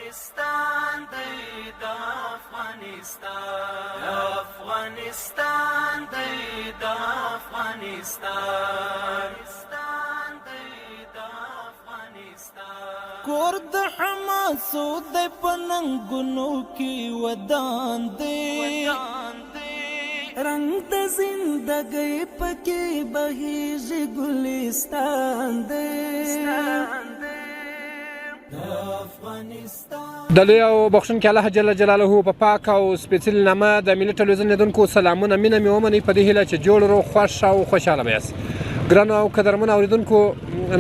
افغانستان دی د افغانستان افغانستان دی د افغانستان کور د حماسو د پننګونو کې ودان دی رنگ د زندګۍ پکې بهیږي ګلستان دی د لوی او بخښونکي الله جل جلاله په پاک او سپېڅلي نامه د ملي ټلویزیون لیدونکو سلامونه مینه مې ومنئ په دې هیله چې جوړ روغ خوښ او خوشحاله به یاست ګرانو او قدرمنو اورېدونکو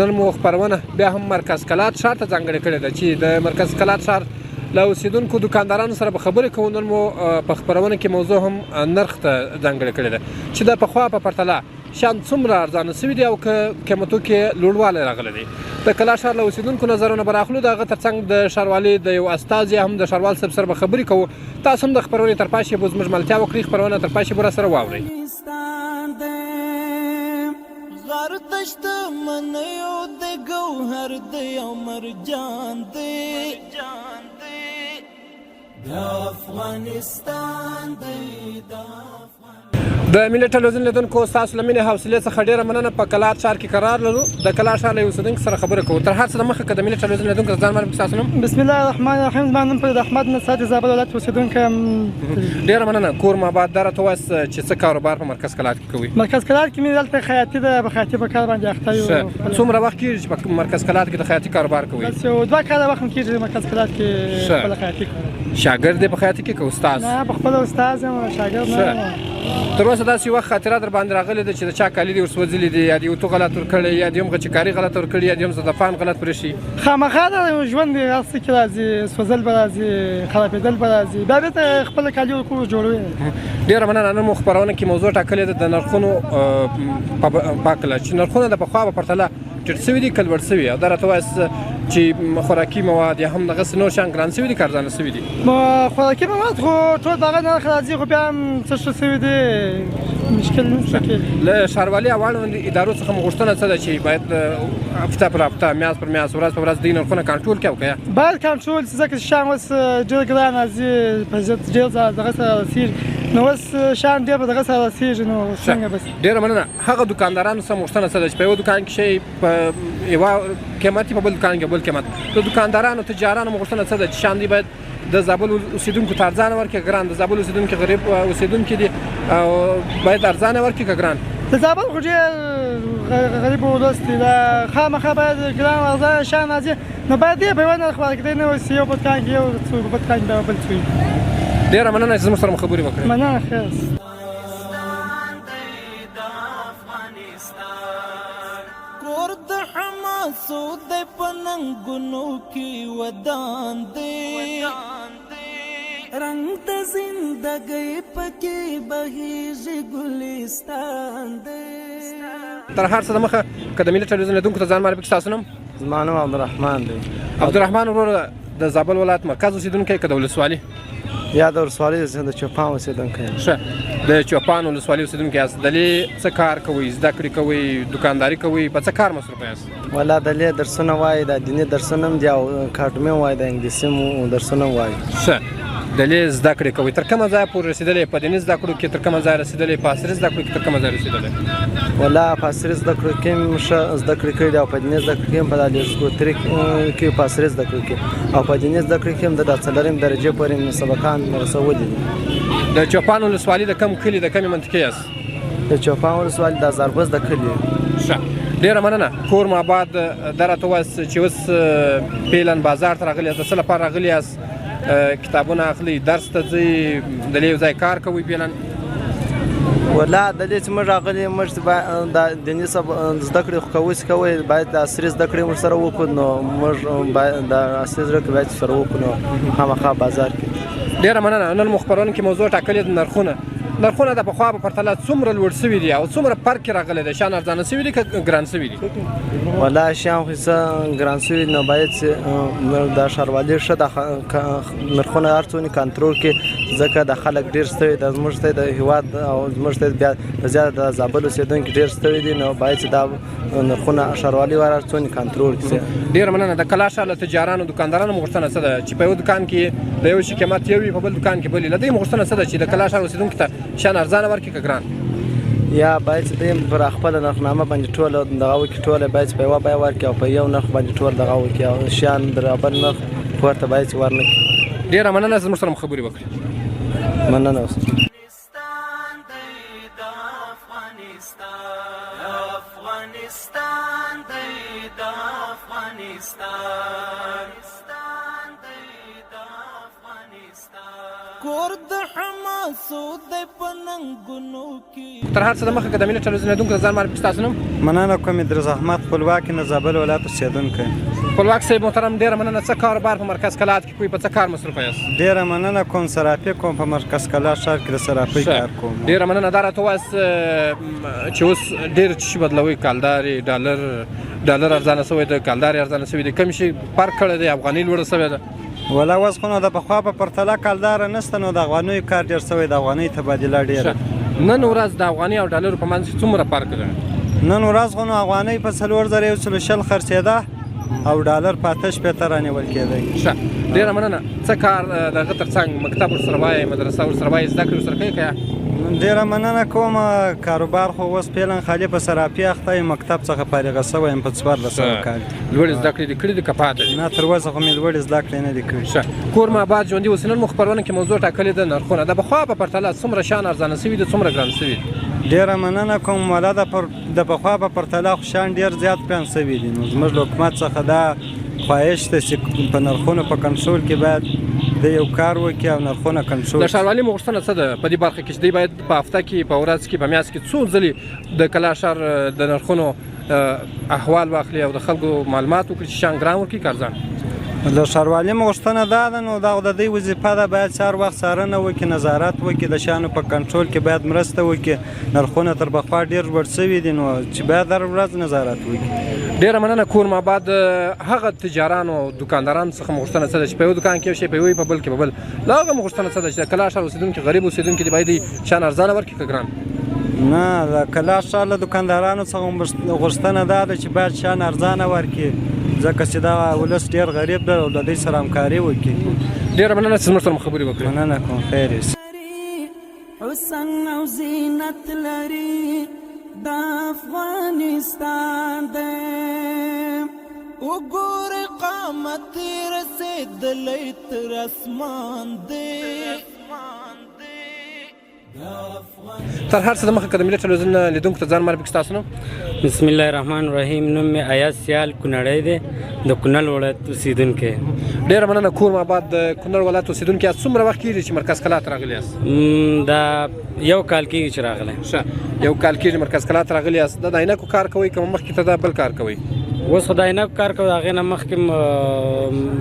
نن مو خپرونه بیا هم مرکز کلات ښار ته ځانګړې کړې ده چې د مرکز کلات ښار له اوسېدونکو دکاندارانو سره به خبرې کوو نن مو په خپرونه کې موضوع هم نرخ ته ځانګړې کړې ده چې د پخوا په پرتله شیان څومره ارزانه سوي دي او که قیمتو کې لوړوالی راغلی دی د کلات ښار له اوسېدونکو نظرونه به راخلو د هغه تر څنګ د ښاروالۍ د یو استازي هم د ښاروال صاحب سره به خبرې کوو تاسو هم د خپرونې تر پای شی به زموږ ملتیا وکړئ خپرونه تر پای شی به راسره واورئ غر دشت منیو د ګوهر دی او مرجان دی د افغانستان دی د ملي ټلویزیون لیدونکو ستاسو له مینې حوصلې څخه ډېره مننه په کلات ښار کې قرار لرو د کلات ښار له یو اوسېدونکي سره خبرې کوو تر هر څه دمخه که د ملي ټلویزیون لیدونکو ته ځان معرفي کړئ ستاسو نوم بسم الله الرحمن الرحیم زما نوم فرید احمد نصرت د زابل ولایت اوسېدونکی یم ډېره مننه کور مو آباد دا راته ووایاست چې څه کاروبار په مرکز کلات کې کوئ مرکز کلات کې مې دلته خیاطي ده په خیاطي په کار باندې اخته یو څومره وخت کېږي چې په مرکز کلات کې د خیاطي کاروبار کوئ بس یو 2 کاله وخت مې کېږي مرکز کلات کې خپله خیاطي کوم شاګرد دی په خیاطي کې که استاد نه په خپله استاد یم شاګرد نه تر اوسه داسې یو وخت خاطره در باندې راغلې ده چې د چا کالي دې ورسوځلي دي یا دې اوتو غلط ورکړی یا دې هم غچکاري غلط ورکړي یا دې هم زدفان غلط پرې شي خامخا دا ژوند دی هر څه کې راځي سوځل به راځي خرابېدل به راځي بیا بېرته خپله کالي ورکړو جوړوي ډېره مننه نن مو خپرونه کې موضوع ټاکلې ده د نرخونو په هکله چې نرخونه د پخوا په پرتله ټیټ سوي دي که لوړ سوي او دا راته ووایاست چې خوراکي مواد یا هم دغسې نور شیان ګران سوي دي که ارزانه سوي دي خوراکي مواد خو ټول د هغه نرخ راځي خو بیا هم څه ښه سوي دي مشکل نشته کې له ښاروالي او اړوندو ادارو څخه مو غوښتنه څه ده چې باید هفته پر هفته میاشت پر میاشت ورځ په ورځ دوی نرخونه کنټرول کړي او که باید کنټرول شي ځکه چې شیان اوس ډېر ګران راځي په ډېر دغه سره رسېږي نو اوس شیان ډېر په دغه سره رسېږي نو څنګه بس ډېره مننه هغه دکاندارانو څخه مو غوښتنه څه ده چې په یوه دوکان کې شی په یوه قیمت په بل دوکان کې بل قیمت د دکاندارانو تجارانو مو غوښتنه څه ده چې شیان دوی باید د زابل اوسېدونکو ته ارزانه ورکړي ګران د زابل اوسېدونکي غریب اوسېدونکي دي او باید ارزانه ورکړي که ګران د زابل خو ډېر غریب ولس دی خامخا باید ګران ارزانه شیان راځي نو باید یې په یوه نرخ ورکړي نه وایي یو په دوکان کې یو څوک په دوکان کې بل څوک ډېره مننه چې زموږ سره مو خبرې وکړې مننه ښه کور د حماسو د پننګونو کې ودان دی رنگ د زندګۍ پکې بهیږي ګلستان دی تر هر څه دمخه که د ملي ټلویزیون لیدونکو ته ځان معرفي کړئ ستاسو نوم زما نوم عبدالرحمن دی عبدالرحمن وروره د زابل ولایت مرکز اوسېدونکی که د ولسوالي یا د ولسوالۍ د چوپان اوسېدونکی یم ښه د چوپان ولسوالۍ اوسېدونکی یاست دلې څه کار کوئ زده کړې کوئ دکانداري کوئ په څه کار مصروفه یاست والا دلې درسونه وایي د دیني درسونه هم دي او اکاډمي وایي د انګلیسي درسونه وایي ښه دلې زده کړې کوئ تر کومه ځایه پورې رسېدلی په دیني زده کړو کې تر کومه ځایه رسېدلی په عصري زده کړو کې تر کومه ځایه رسېدلی والا په عصري زده کړو کې هم ښه زده کړې کړي دي او په دیني زده کړو کې هم په لیسګوتري کې په عصري زده کړو کې او په دیني زده کړو کې هم د 4 درجې پورې سبقان رسولي دي د چوپان ولسوالي د کوم کلي د کومې منطقې یاست د چوپان ولسوالي د زاربز د کلي ښه ډېره مننه کور مو آباد دا راته ووایاست چې اوس پیلن بازار ته راغلي یاست د څه لپاره راغلي یاست کتابونه اخلي درس ته ځئ دلې یو ځای کار کوئ پیلن ولا دلې چې موږ راغلي موږ د دیني زده کړې خو کوو چې کوئ باید د عصري زده کړې ورسره وکړو نو موږ باید د عصري زده کړې باید سره وکړو نو خامخا بازار کې ډېره مننه نن مو خپرونه کې موضوع ټاکلې ده نرخونه نرخونه د پخوا په پرتله څومره لوړ سوي دي او څومره فرق راغلی دی شیان ارزانه سوي دي که ګران سوي دي؟ والله شیان خو څه ګران سوي نو باید چې د ښاروالي ښه د نرخونه هر څونې کنټرول کړي ځکه د خلک ډېر ستړي د زموږ ته د هېواد او زموږ ته بیا زیاته د زابل اوسېدونکي ډېر ستړي دي نو باید چې دا نرخونه ښاروالي وار هر څونې کنټرول کړي. ډېره مننه. د کلا ښار له تجارانو دوکاندارانو مو غوښتنه څه ده چې په یو دوکان کې د یو شي قیمت یو وي په بل دوکان کې بل وي له دوی مو غوښتنه څه ده چې د کلا ښار اوسېدونکو ته شیان ارزانه ورکړي که ګران؟ یا باید چې دوی پر خپله نرخنامه باندې ټوله دغه وکړي ټوله باید چې په یوه بیه ورکړي او په یو نرخ باندې ټول دغه وکړي او شیان برابر نرخ ورته باید چې ور نه کړي. ډېره مننه زموږ سره مو خبرې وکړې. مننه اوسه. کور د حماسو د پننګونو کې تر هر څه د مخه که د ملي ټلویزیون لیدونکو ته ځان معرفي ستاسو نوم؟ مننه کوم ادریس احمد خپلواک نه زابل ولایت اوسېدونکی. خپلواک صاحب محترم ډېره مننه. څه کاروبار په مرکز کلات کې کوئ؟ په څه کار مصروفه یاست؟ ډېره مننه کوم صرافي کوم په مرکز کلات ښار کې د صرافۍ کار کوم. ډېره مننه. دا راته ووایاست چې اوس ډېر شي بدلوئ کالدارې ډالر ارزانه شوی ده کالدارې ارزانه شوي دي کوم شي فرق کړی دی افغانۍ لوړه شوې ده؟ ولا اوس خو نو د پخوا په پرتله کالداره نشته نو د افغانیو کار ډېر شوی د افغانۍ تبادله ډېره. نن ورځ د افغانۍ او ډالرو په منځ کې څومره فرق دی؟ نن ورځ خو نو افغانۍ په 4140 خرڅېده او ډالر په 8.5 رانیول کېدی. ښه ډېره مننه. څه کار د هغه تر څنګ مکتب ورسره وایې مدرسه ورسره وایې زده کړې ورسره کوې که یا؟ ډېره مننه کوم. کاروبار خو اوس فعلا خالي په صرافي اخته یم مکتب څخه فارغه شوی یم په 1400 کال. لوړې زده کړې دې کړي دي که پاته دي؟ نه تر اوسه خو مې لوړې زده کړې نه دي کړې. ښه کور مو آباد ژوندي اوسئ. نن مو خپرونه کې موضوع ټاکلې ده نرخونه د پخوا په پرتله څومره شیان ارزانه شوي دي څومره ګران شوي دي؟ ډېره مننه کوم. والا د پخوا په پرتله خو شیان ډېر زیات ګران شوي دي نو زموږ له حکومت څخه دا خواهش ده چې په نرخونو په کنټرول کې باید د یو کار وکړي او نرخونه کنټرول. د ښاروالي مو غوښتنه څه ده په دې برخه کې چې دوی باید په هفته کې په ورځ کې په میاشت کې څو ځلې د کلا ښار د نرخونو احوال واخلي او د خلکو معلومات وکړي چې شیان ګران ورکړي که ارزان؟ د ښاروالي مو غوښتنه دا ده نو دا د دوی وظیفه ده باید هر وخت څارنه وکړي نظارت وکړي د شیانو په کنټرول کې باید مرسته وکړي. نرخونه تر پخوا ډېر لوړ شوي دي نو چې باید هر ورځ نظارت وکړي. ډېره مننه. کور مو آباد هغه تجارانو او دوکاندارانو څخه مو غوښتنه څه ده چې په یو دوکان کې یو شی په یو په بل کې په بل له هغه مو غوښتنه څه ده چې د کلا ښار اوسېدونکي غریب اوسېدونکي دي باید شیان ارزانه ورکړي که ګران؟ نه د کلا ښار له دوکاندارانو څخه غوښتنه دا ده چې باید شیان ارزانه ورکړي ځکه چې دا ولس ډېر غریب ده او د دوی سره همکاري وکړي. ډېره مننه چې زموږ سره مو خبرې وکړې. مننه کوم. خیر یې. حسن او زینت لري د افغانستان دی وګوره قامت رسېدلی تر اسمان دی. تر هر څه د مخه که د ملي ټلویزیون لیدونکو ته ځان معرفي ستاسو نوم؟ بسم الله الرحمن الرحیم. نوم مې ایاز سیال کونړی دی د کونړ ولایت اوسېدونکی. ډېره مننه. کور مو آباد د کونړ ولایت اوسېدونکي یاست. څومره وخت کېږي چې مرکز کلات راغلي یاست؟ دا یو کال کېږي چې راغلی. ښه یو کال کېږي مرکز کلات راغلي یاست. د عینکو کار کوئ که مخکې ته دا بل کار کوئ؟ اوس خو د عینکو کار کوو هغې نه مخکې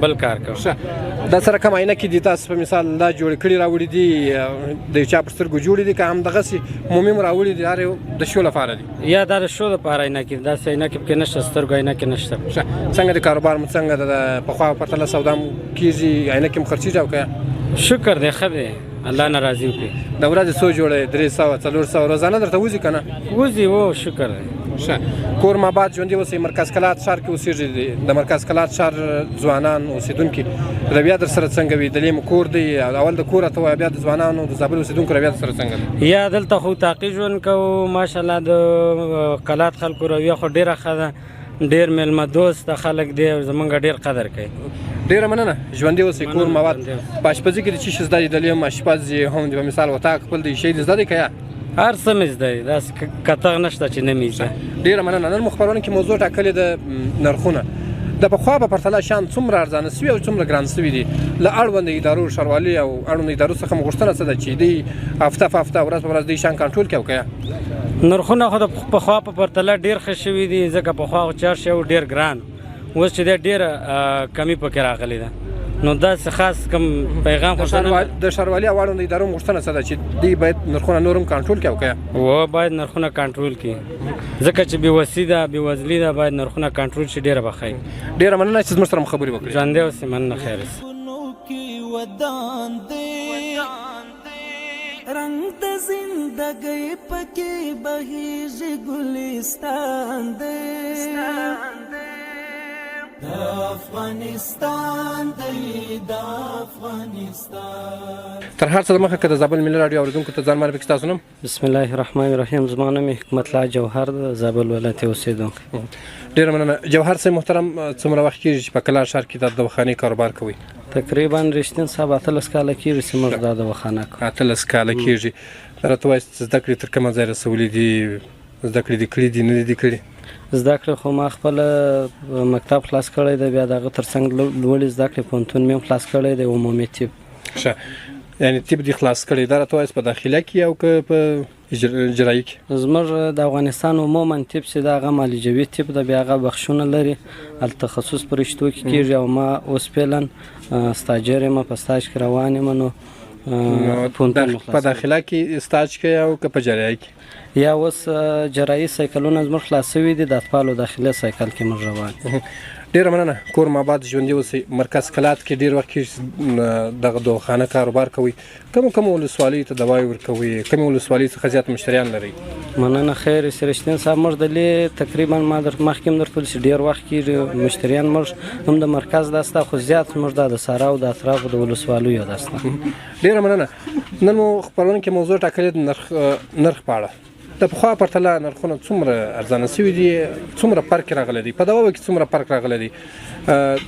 بل کار کوو. ښه دا سره کوم عینکې دي تاسو په مثال دا جوړې کړي راوړي دي د یو چا پر سترګو جوړې دي که همدغسې عمومي مو راوړي دي هر یو د شو لپاره دي؟ یا دا د شو لپاره عینکې دي داسې عینکې پکې نشته سترګو عینکې نشته. ښه څنګه د کاروبار مو څنګه د پخوا په پرتله سودا مو کېږي عینکې مو خرڅېږي او که؟ شکر دی ښه دی الله نه راضي وکړي. د ورځې څو جوړې 300 400 روزانه درته وځي که نه؟ وځي و شکر دی. ښه کور مو آباد ژوندي اوسئ. مرکز کلات ښار کې اوسېږي د مرکز کلات ښار ځوانان اوسېدونکي رویه در سره څنګه وي؟ دلې مو کور دی اول د کور راته وایه بیا د ځوانانو د زابل اوسېدونکو رویه در سره څنګه ده؟ یا دلته خو تاقي ژوند کوو ماشاءالله د کلات خلکو رویه خو ډېره ښه ده ډېر میلمه دوسته خلک دی او زمونږ ډېر قدر کوي. ډېره مننه. ژوندي اوسئ. کور مو آباد. په اشپزي کې د څه شي زده دي؟ دلې هم اشپز یې هم د په مثال وطاق خپل د شی دې زده دی که یا؟ هر څه مې زده دي داسې کتغ نشته چې نه مې زده. ډېره مننه. نن مو خپرونه کې موضوع ټاکلې ده نرخونه د پخوا په پرتله شیان څومره ارزانه شوي او څومره ګران شوي دي. له اړونده ادارو ښاروالي او اړونده ادارو څخه مو غوښتنه څه ده چې دوی هفته په هفته ورځ په ورځ دوی شیان کنټرول کړي او که یا؟ نرخونه خو د پخوا په پرتله ډېر ښه شوي دي ځکه پخوا خو چار شی ډېر ګران اوس چې دی ډېره کمي پکې راغلې ده نو داسې خاص کوم پیغام خو د ښاروالي او اړوندو ادارو غوښتنه څه ده چې دوی باید نرخونه نور هم کنټرول کړي او که باید نرخونه کنټرول کړي ځکه چې بېوسي ده بېوزلي ده باید نرخونه کنټرول شي ډېره به ښه وي ډېره مننه چې زموږ سره مو خبرې وکړې ژوندی اوسې مننه خیر اوسې ودان دے رنگ د زندگی پکی بهیج گلستان دے دا افغانستان دی دا افغانستان تر هر څه دمخه که د زابل ملي راډیو اورېدونکو ته ځان معرفي کړي ستاسو نوم بسم الله الرحمن الرحیم زما نوم حکمت الله جوهر د زابل ولایت اوسېدونکی ډېره مننه جوهر صاحب محترم څومره وخت کېږي چې په کلار ښار کې د دواخانې کاروبار کوئ تقریبا رښتین صاحب 18 کاله کېږي چې موږ دا دواخانه کوو 18 کاله کېږي راته ووایئ زده کړې تر کومه ځای رسولي دي زده کړې دې کړي دي نه دي کړي زده کړې خو ما خپله مکتب خلاص کړی دی بیا د هغه تر څنګ لوړې زده کړې پوهنتون مې هم خلاص کړی دی عمومي طب ښه یعنې طب دې خلاص کړی دا راته ووایئ په داخله کې او که په اجرایي کې زموږ د افغانستان عموما طب چې د هغه معالجوي طب د بیا هغه بخشونه لري هلته تخصص په رشتو کې کېږي او ما اوس فعلا سټاجر یم په سټاج کې روان یم نو په داخله کې سټاج کوي او که په جراحي کې یا اوس جراحي سایکلونه زموږ خلاص شوي دي د اطفالو داخله سایکل کې موږ روان ډېره مننه کور ماباد ژوندي اوسئ مرکز کلات کې ډېر وخت کې دغه دواخانه کاروبار کوئ کومو ولسوالیو ته دوایي ورکوئ کومې ولسوالۍ څخه زیات مشتریان لرئ مننه خیر رښتین صاحب موږ د لې تقریبا ما مخکې هم درته ویل چې ډېر وخت کېږي مشتریان موږ هم د مرکز دا سته خو زیات موږ دا د سارا او د اطرافو د ولسوالیو دا سته ډېره مننه نن مو خپرونه کې موضوع ټاکلې د نرخ په اړه د پخوا پرتله نرخونه څومره ارزانه شوي دي څومره فرق راغلی دی په دواو کې څومره فرق راغلی دی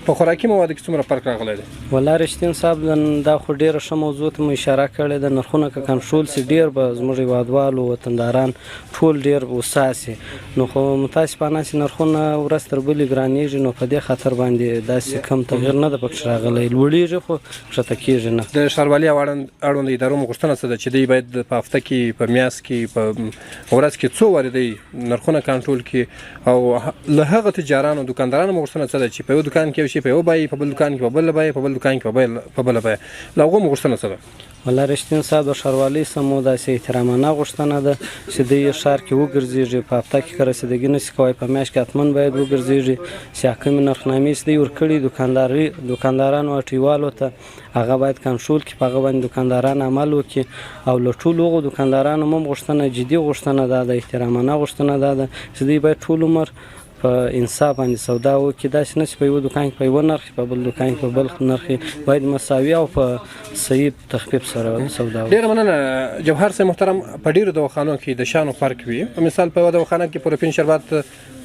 په خوراکي موادو کې څومره فرق راغلی دی والله رښتین صاحب دا خو ډېره ښه موضوع ته مو اشاره کړې ده نرخونه که کنټرول سي ډېر به زموږ هېوادوالو وطنداران ټول ډېر هوسا سي نو خو متاسفانه چې نرخونه ورځ تر بلې ګرانېږي نو په دې خاطر باندې داسې کم تغیر نه ده پکښې راغلی لوړېږي خو ښکته کېږي نه د ښاروالي او اړوندو ادارو مو غوښتنه څه ده چې دوی باید په هفته کې په میاشت کې په ورځ کې څو وارې دی نرخونه کنټرول کړي او له هغه تجارانو دکاندارانو مو غوښتنه څه ده چې په یو دکان کې یو شي په یو بیې په بل دکان کې په بله بیې په بل دکان کې په بله بیې له هغو مو غوښتنه څه ده والله رښتین صاحب د ښاروالۍ څخه مو داسې احترامانه غوښتنه ده چې دوی ښار کې وګرځېږي په هفته کې که رسیدګي نشي کوی په میاشت کې حتما باید وګرځېږي چې حکمې نرخنامې چې دوی ورکړي دکاندارانو او ټیوالو ته هغه باید کنټرول کړي په هغه باندې دکانداران عمل وکړي او له ټولو هغو دکاندارانو هم غوښتنه جدي غوښتنه دا ده احترامانه غوښتنه دا ده چې دوی باید ټول عمر په انصاف باندې سودا وکړي داسې نه چې په یو دکان کې په یوه نرخ په بل دکان کې په بل نرخ باید مساوي او په صحیح تخفیف سره سودا وکړي ډېره مننه جوهر صاحب محترم په ډېرو دواخانو کې د شانو فرق وي په مثال په یوه دواخانه کې پروپین شربت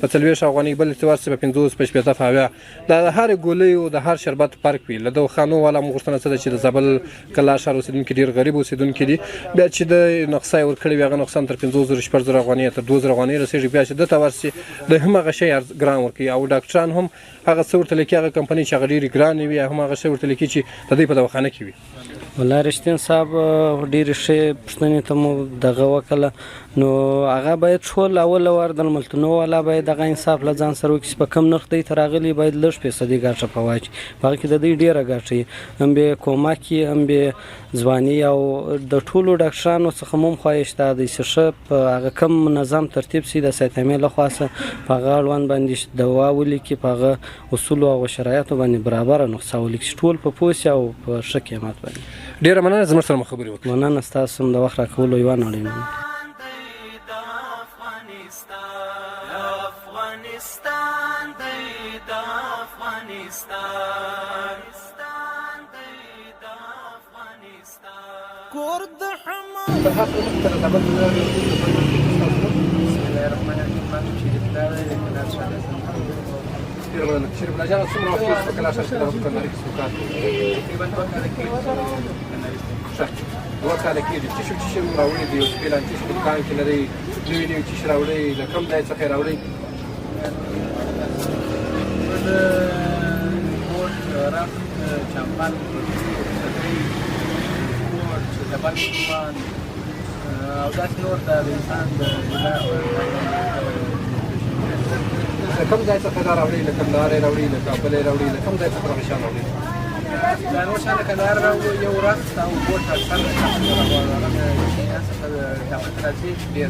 په 40 افغانۍ بل اعتبار سره په 50 په 80 فاویا د هر ګولۍ او د هر شربت فرق وي له دواخانو والا مو غوښتنه څه ده چې د زابل کلار ښار اوسېدونکي ډېر غریب اوسېدونکي دي بیا چې د نقصه یې ورکړی وي هغه نقصان تر 50,000 شپږ افغانۍ تر 2000 افغانۍ رسېږي بیا چې دته ورسي د همغه شی ګران ورکوي او ډاکټران هم هغه څه ورته لیکي هغه کمپنۍ چې هغه ډېرې ګرانې وي هم هغه شی ورته لیکي چې د دوی په دواخانه کې وي والله رښتین صاحب ډېرې ښې پوښتنې ته مو دغه وکړله نو هغه باید ټول اول وار د ملتونو والا باید دغه انصاف له ځان سره وکړي چې په کم نرخ دی ته راغلي باید لږ فیصدي ګټه په واچي په هغه کې د دوی ډېره ګټه وي هم به کومک وي هم به ځواني او د ټولو ډاکټرانو څخه مو هم خواهش دا دی چې ښه په هغه کم منظم ترتیب سي د سایتامې لخوا څخه په هغه اړوند باندې دوا ولیکي په هغه اصولو او شرایطو باندې برابره نسخه ولیکي چې ټول په پوه سي او په ښه قیمت باندې ډېره مننه زموږ سره مو خبرې وکړې مننه ستاسو هم د وخت راکولو یوه نړۍ مننه کور د حمام بسم الله الرحمن الرحیم شریف الله جان څومره وخت په کلار ښار کې د دکاندارۍ کې کار کوئ تقریبا 2 کاله کېږي ښه 2 کاله کېږي څه شی مو راوړي دي اوس فعلا څه شي په دکان کې لرئ نوي نوي څه شي راوړئ له کوم ځای څخه یې راوړئ د کوټ رخ چمپل جبل عثمان او داسې نور د انسان د کوم ځای څخه دا راوړئ له کندهار یې راوړئ له کابل یې راوړئ له کوم ځای څخه دغه شیان راوړئ دا نور شان کندهار راوړو یو ورځ او بوټ سره هغه دعوت راځي ډېر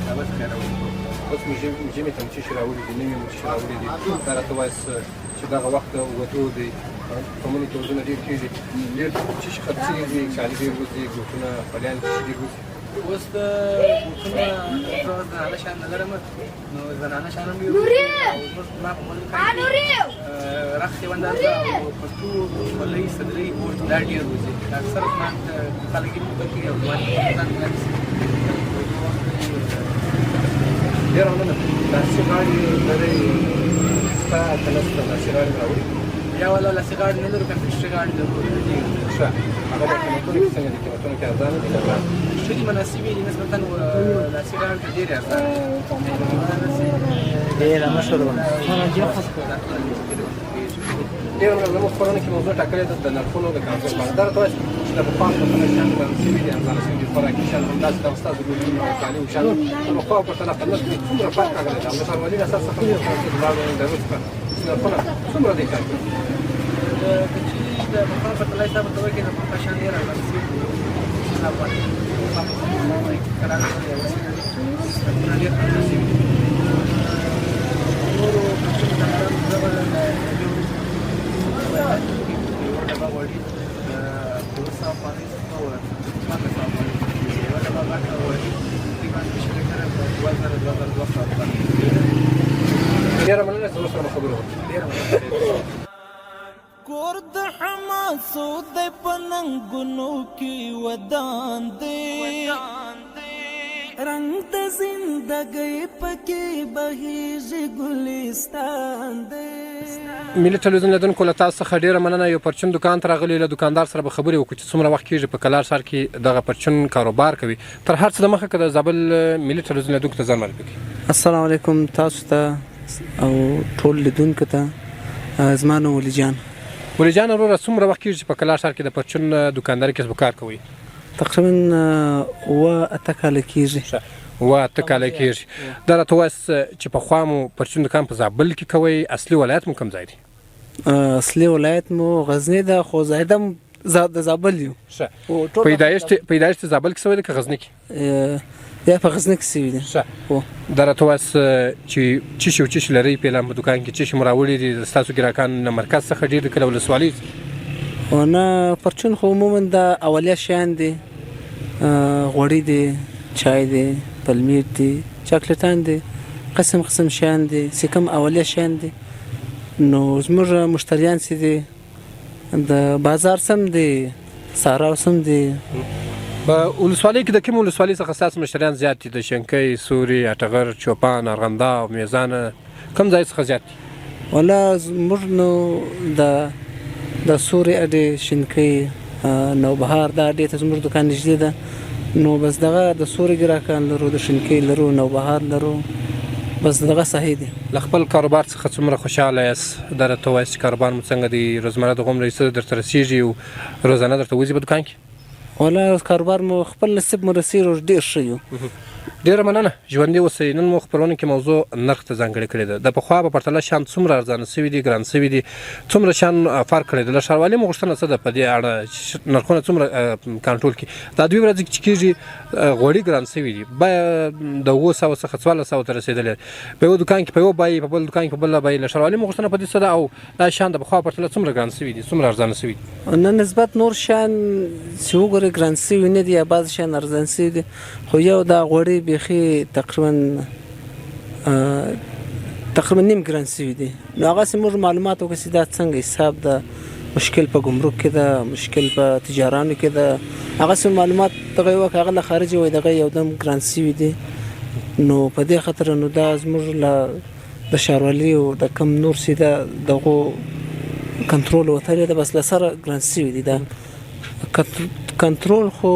دعوت راوړو اوس مې ته چې راوړي دي نوې مو چې راوړي دي دا راته وایي چې دغه وخت وته دی کومونی ته وزن ډېر کېږي ډېر چې خرڅېږي چالي ډېر وځي ګوتونه فلیان ډېر وځي اوس د ګوتونه زنانه شان نه لرم نو زنانه شان هم ما په خپل کار رخت یو اندازه او پښتو خولۍ صدرۍ بوټ دا ډېر وځي اکثر ما خلک یې په کې یو ډېر مننه داسې غاړې لرئ ستا کلسته داسې غاړې راوړي یا والا لاسې غاړې نه لرو کمپیوټري غاړې لرو ښه هغه په قیمتونو کې څنګه دي قیمتونو کې ارزانه دي ښه دي مناسبې دي نسبتا لاسې غاړې ته ډېرې ارزانه دي ډېره مشهوره ډېره زموږ خپرونه کې موضوع ټاکلې ده د نرخونو د کنټرول په اړه دا راته وایي چې د پخوا پرتله شیان ارزانه شوي دي ارزانه شوي دي خوراکي شیان همداسې د ستاسو ګلونو او تعلیم شیانو د پخوا پرتله په نرخ کې څومره فرق راغلی دی او د ښاروالي له اساس څخه د ضرورت څخه چې نرخونه څومره دی کار کوي چې د پخوا پرتله حساب ورته وایي چې د پخوا شیان ډېر ارزانه شوي دي کور د حماسو د پننګونو کې ودان دی رنگ د زندګۍ پکې بهیږي ګلستان دی ملي ټلویزیون لیدونکو له تاسو څخه ډېره مننه یو پرچون دکان ته راغلی له دکاندار سره به خبرې وکړو چې څومره وخت کېږي په کلار ښار کې دغه پرچون کاروبار کوي تر هر څه د مخه که د زابل ملي ټلویزیون لیدونکو ته ځان معرفي کړي السلام علیکم تاسو ته او ټول لیدونکو ته زما نوم ولي جان ولي جان وروره څومره وخت کېږي چې په کلار ښار کې د پرچون دکانداري کسب و کار کوئ تقریبا 8 کاله کېږي واته کاله کېږي دا راته وایاست چې پخوا مو پرچون دکان په زابل کې کوئ اصلي ولایت مو کوم ځای دی اصلي ولایت مو غزنی ده خو زایده د زابل یو پیدایشت زابل کې شوی دی که غزني کې یا په غزني کې شوی دی دا راته وایاست چې څه شی او څه شی لرئ پیلان په دکان کې څه شی مو راوړي دي ستاسو ګراهکان له مرکز څخه ډېر دي که له ولسوالۍ نه پرچون خو عموما د اولیه شیان دي غوړي دي چای دی پلمیر دی چاکلیټان دی قسم قسم شیان دي چې کوم اولیه شیان دي نو زموږ مشتریان چې دي د بازار سم دي ساراو سم دي په ولسوالۍ کې د کوم ولسوالۍ څخه ستاسو مشتریان زیات دي د شنکۍ سوري اټغر چوپان ارغنداو میزانه کوم ځای څخه زیات دي والله زموږ نو د سوري اډې شنکۍ نوبهار دا اډې ته زموږ دکان نږدې ده نو بس دغه د سوري ګراهکان لرو د شنکۍ لرو نوبهار لرو بس دغه صحیح دي له خپل کاروبار څخه څومره خوشحاله یاست دا راته ووایاست چې کاروبار مو څنګه دی روزمره د غومره څه درته رسېږي او روزانه درته وځي په دکان کې والله کاروبار مو خپل نصیب مو رسېږي ډېر ښه یو ډېره مننه ژوندي اوسئ نن مو خپرونه کې موضوع نرخ ته ځانګړې کړې ده د پخوا په پرتله شیان څومره ارزانه شوي دي ګران شوي دي څومره شیان فرق کړی دی له ښاروالۍ مو غوښتنه څه ده په دې اړه نرخونه څومره کنټرول کړي دا 2 ورځې چې کېږي غوړي ګران شوي دي بیه د 900 څخه 1400 ته رسېدلې په یو دکان کې په یو بیې په بل دکان کې په بله بیې له ښاروالۍ مو غوښتنه په دې څه ده او دا شیان د پخوا په پرتله څومره ګران شوي دي څومره ارزانه شوي دي نه نسبت نور شیان چې وګورئ ګران شوي نه دي یا بعضې شیان ارزان شوي دي خو یو دا غوړي بیخي تقریبا نیم ګران شوي دي نو هغسې موږ معلومات وکړو چې دا څنګه حساب ده مشکل په ګمرک کې ده مشکل په تجارانو کې ده هغسې معلومات دغه یې وکړو هغه له خارجې وایي دغه یودم ګران شوي دي نو په دې خاطر نو دا زموږ له د ښاروالۍ او د کم نور چې ده دغو کنټرول وتلی ده بس له سره ګران شوي دي دا کنټرول خو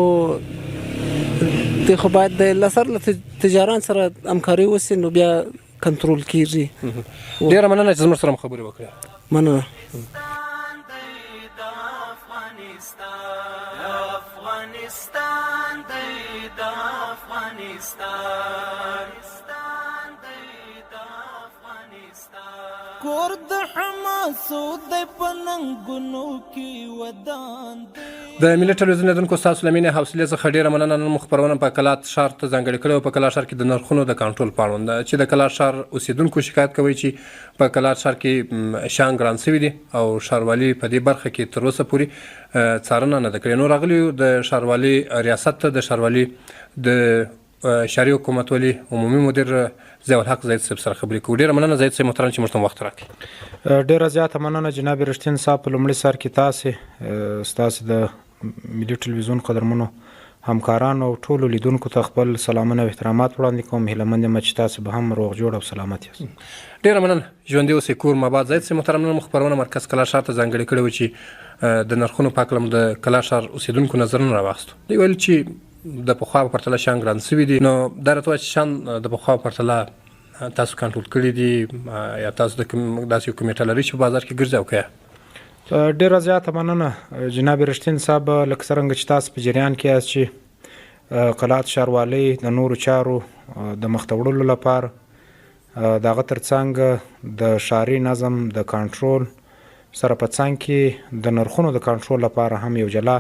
خو باید د لسر له تجاران سره همکاري وسي نو بیا کنټرول کیږي ډېره مننه چې زموږ سره خبرې وکړې مننه کور د حماسو سود دی په ننګونو کې ودان دی. د ملي ټلویزیون لیدونکو ستاسو له مینې حوصلې څخه ډېره مننه. نن مو خپرونه په کلات ښار ته ځانګړې کړې وه. په کلات ښار کې د نرخونو د کنټرول په اړوند ده چې د کلات ښار اوسېدونکو شکایت کوي چې په کلات ښار کې شیان ګران شوي دي او ښاروالي په دې برخه کې تر اوسه پورې څارنه نه ده کړې. نو راغلیو د ښاروالي ریاست ته د ښاروالي د شهري حکومت ولي عمومي مدیر ضیاء الحق زید صاحب سره خبرې کوو. ډېره مننه زید صاحب محترم چې موږ ته وخت راکړي. ډېره زیاته مننه جناب رښتین صاحب. په لومړي سر کې ستاسې د ملي ټلویزیون قدرمنو همکارانو او ټولو لیدونکو ته خپل سلامونه او احترامات وړاندې کوم. هیله مند یم چې تاسو به هم روغ جوړ او سلامت یاست. ډېره مننه. ژوندي اوسئ، کور ماباد. زید صاحب محترم، نن مو خپرونه مرکز کلات ښار ته ځانګړې کړې وه چې د نرخونو په هکله د کلات ښار اوسېدونکو نظرونه راواخیستو. دوی ویل چې د پخوا په پرتله شیان ګران شوي دي. نو دا راته وایه چې شیان د پخوا په پرتله تاسو کنټرول کړي دي یا تاسو داسې یو کمیټه لرئ چې په بازار کې ګرځي او که ډېره زیاته مننه جناب رښتین صاحب. لکه څرنګه چې تاسو په جریان کې یاست چې کلات ښاروالۍ د نورو چارو د مخته وړلو لپاره د هغه تر څنګ د ښاري نظم د کنټرول سره په څنګ کې د نرخونو د کنټرول لپاره هم یو جلا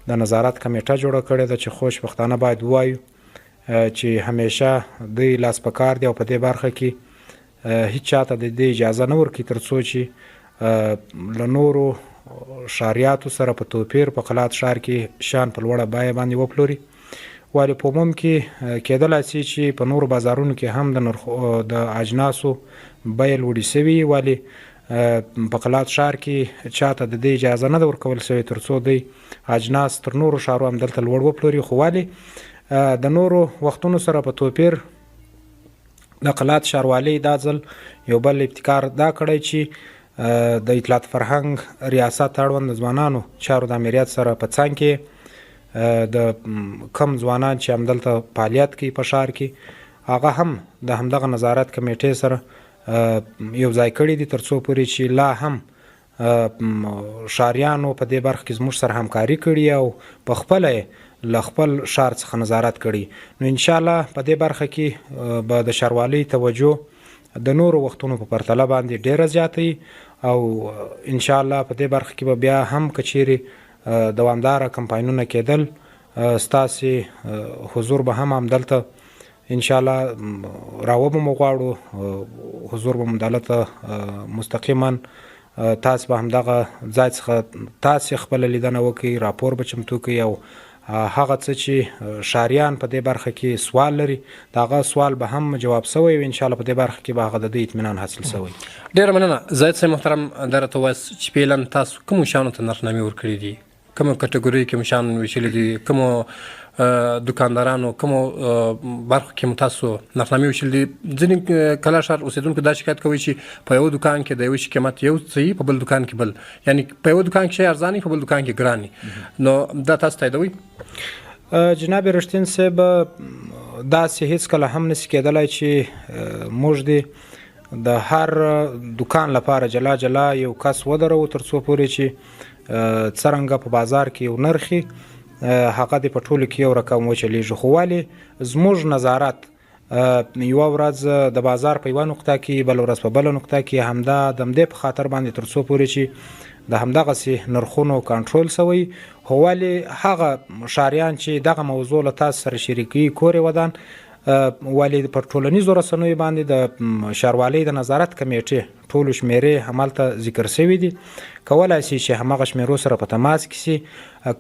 د نظارت کمیټه جوړه کړې ده چې خوشبختانه باید ووایو چې همیشه دوی لاس په کار دی او په دې برخه کې هیڅ چاته د دې اجازه نه ورکوي تر څو چې له نورو ښاریاتو سره په توپیر په کلات ښار کې شیان په لوړه بیه باندې وپلوري. ولې په عموم کې کېدلی شي چې په نورو بازارونو کې هم د اجناسو بیې لوړې شوي، ولې په کلات ښار کې چاته د دې اجازه نه ده ورکول شوې تر څو دوی اجناس تر نورو ښارو همدلته لوړ وپلوري. خو ولې د نورو وختونو سره په توپیر د کلات ښاروالۍ دا ځل یو بل ابتکار دا کړی چې د اطلاعات فرهنګ ریاست اړوند د ځوانانو چارو د امریت سره په څنګ کې د کم ځوانان چې همدلته فعالیت کوي په ښار کې هغه هم د همدغه نظارت کمیټې سره یو ځای کړي دي تر څو پورې چې لا هم ښاریانو په دې برخه کې زموږ سره همکاري کړي او په خپله یې له خپل ښار څخه نظارت کړي. نو انشاءالله په دې برخه کې به د ښاروالۍ توجه د نورو وختونو په پرتله باندې ډېره زیاته او انشاءالله په دې برخه کې به بیا هم که چیرې دوامداره کمپاینونه کېدل ستاسې حضور به هم همدلته انشاءالله راوبه مو غواړو. حضور به مو دلته مستقیما تاسو به همدغه ځای څخه تاسې خپله لیدنه وکړئ، راپور به چمتو کړئ او هغه څه چې ښاریان په دې برخه کې سوال لري د هغه سوال به هم جواب شوی وي. انشاءالله په دې برخه کې به هغه د دوی اطمینان حاصل شوی. ډېره مننه. زید صاحب محترم، دا راته ووایاست چې فعلا تاسو کومو شیانو ته نرخنامې ورکړي دي؟ کومو کټګورۍ کې مو شیان ویشلي دي؟ کومو دکاندارانو کومو برخو کې مو تاسو نرخنامې ویشلي دي؟ ځینې کلات ښار اوسېدونکو دا شکایت کوي چې په یو دکان کې د یو شي قیمت یو څه وي، په بل دکان کې بل، یعنې په یو دکان کې شی ارزان وي، په بل دکان کې ګران وي. نو دا تاسو تاییدوئ؟ جناب رښتین صاحب داسې هېڅکله هم نشي کېدلی چې موږ د هر دکان لپاره جلا جلا یو کس ودرو تر څو پورې چې څرنګه په بازار کې یو نرخي هغه د په ټولو کې یو رقم وچلیږي. خو ولې زموږ نظارت یوه ورځ د بازار په یوه نقطه کې بل ورځ په بله نقطه کې همدا د همدې په خاطر باندې تر څو پورې چې د همدغسې نرخونو کنټرول شوی. خو ولې هغه ښاریان چې دغه موضوع له تاسو سره شریکوي کور یې ودان، ولې پر ټولنیزو رسنیو باندې د ښاروالۍ د نظارت کمیټې ټولو شمیرې همالته ذکر شوي دي. کولی شي چې همغه شمیرو سره په تماس کې سي.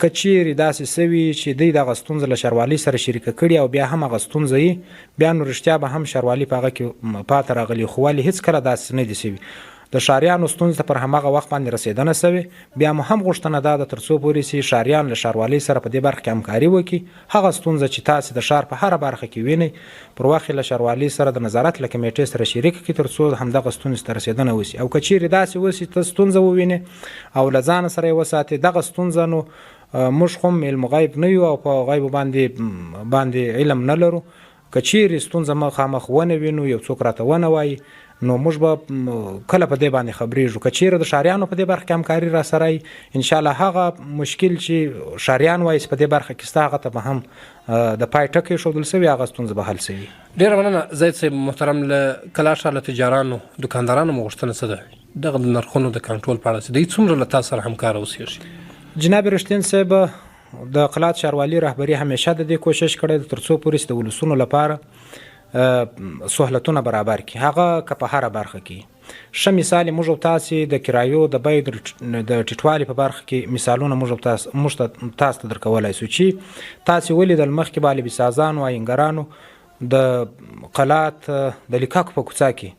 که چیرې داسې شوي چې دوی دغه ستونزه له ښاروالۍ سره شریکه کړي او بیا هم هغه ستونزه یي، بیا نو رښتیا به هم ښاروالي په هغه کې پاته راغلي. خو ولې هېڅکله داسې نه دي شوي. د ښاریانو ستونزې ته پر همغه وخت باندې رسېدنه شوې. بیا مو هم غوښتنه دا ده تر څو پورې چې ښاریان له ښاروالۍ سره په دې برخه کې همکاري وکړي. هغه ستونزه چې تاسې د ښار په هره برخه کې وینئ پر وخت له ښاروالۍ سره د نظارت له کمیټې سره شریک کړي تر څو همدغه ستونزې ته رسېدنه وشي. او که چیرې داسې وشي ته ستونزه ووینې او له ځانه سره یې وساتې دغه ستونزه، نو موږ خو علم غیب نه یو او په غیب باندې علم نه لرو. که چیرې ستونزه مخامخ ونه وینو، یو څوک راته ونه وایي، نو موږ به کله په دې باندې خبرېږو. که چیرې د ښاریانو په دې برخه کې همکاري را سره وي، انشاءالله هغه مشکل چې ښاریان وایي په دې برخه کې شته هغه ته به هم د پای ټکی ایښودل شوي، هغه ستونزه به حل شوي. ډېره مننه. زید صاحب محترم، له کلات ښار له تجارانو دکاندارانو مو غوښتنه څه ده دغه د نرخونو د کنټرول په اړه چې دوی څومره له تاسو سره همکاره اوسېږي؟ جناب رښتین صاحب د قلات ښاروالي رهبري همیشه د دې کوشش کړی ده تر څو پورې د ولسونو لپاره سهولتونه برابر کړي، هغه که په هره برخه کې. ښه مثال یې موږ او تاسې د کرایو د بیو د ټیټوالي په برخه کې مثالونه موږ تاسو ته درکولی سو چې تاسې ولیدل مخکې به البي سازانو آهنګرانو د قلات د لیکاکو په کوڅه کې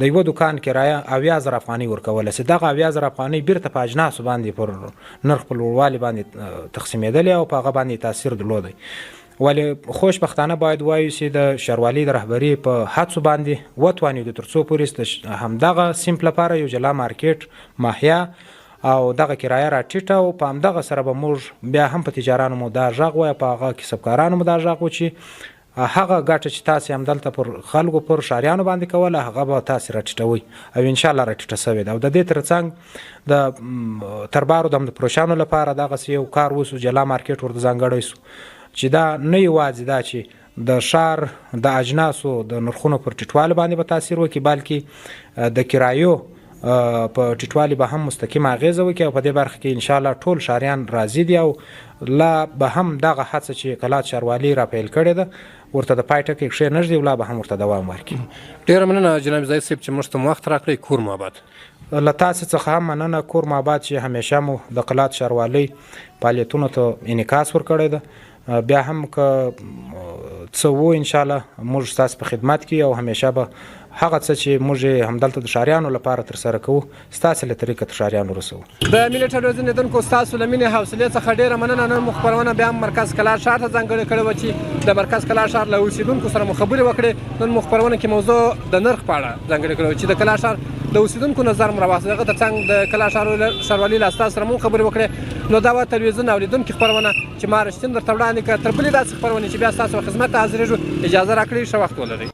د یوه دوکان کرایه 80,000 افغانۍ ورکولی سي. دغه 80,000 افغانۍ بیرته په اجناسو باندې پر نرخ په لوړوالي باندې تقسیمېدلې او په هغه باندې تاثیر درلودی. ولې خوشبختانه باید وایو چې د ښاروالۍ د رهبري په هڅو باندې وتوانېدو تر څو پورې د همدغه صنف لپاره یو جلا مارکیټ مهیا او دغه کرایه راټیټه او په همدغه سره به موږ بیا هم په تجارانو مو دا غږ وایو، په هغه کسبکارانو مو دا غږ و چې هغه ګټه چې تاسې همدلته پر خلکو پر ښاریانو باندې کوله هغه به تاسې راټیټوئ او انشاءالله راټیټه سوې ده. او د دې ترڅنګ د تربارو د پروشانو لپاره دغسې یو کار وسو، جلا مارکیټ ورته ځانګړی سو چې دا نه یوازې دا چې د ښار د اجناسو د نرخونو پر ټیټوالي باندې به تاثیر وکړي بلکې د کرایو په ټیټوالي به هم مستقیم اغیزه وکړي او په دې برخه کې انشاءالله ټول ښاریان راضي دي او لا به هم دغه هڅه چې قلات ښاروالي راپیل کړې ده ورته د پای ټکی کښې نږدې او لا به هم ورته دوام ورکړي. ډېره مننه جناب زاهد صاحب چې موږ ته وخت راکړی. کور مو آباد. له تاسې څخه هم مننه. کور مو آباد چې همیشه مو د قلات ښاروالۍ فعالیتونو ته انعکاس ورکړی ده. بیا هم که څه و انشاءالله موږ ستاسو په خدمت کې او همیشه به هغه څه چې موږ همدلته د ښاریانو لپاره ترسره کوو ستاسو له طریقه تر ښاریانو رسوو. د ملي ټلویزیون لیدونکو ستاسو له مینې حوصلې څخه ډېره مننه. نن مو خپرونه بیا هم مرکز کلات ښار ته ځانګړې کړې وه چې د مرکز کلات ښار له اوسېدونکو سره مو خبرې وکړې. نن مو خپرونه کې موضوع د نرخ په اړه ځانګړې کړې وه چې د کلات ښار د اوسېدونکو نظر مو راواخیست. هغه ترڅنګ د کلات ښاروالي له استازو سره مو خبرې وکړې. نو دا وه تلویزیون او لیدونکي خپرونه چې ما رښتین درته وړاندې کړه. تر بلې داسې خپرونې چې بیا ستاسو په خدمت ته حاضرېږو اجازه راکړئ. ښه وخت ولرئ.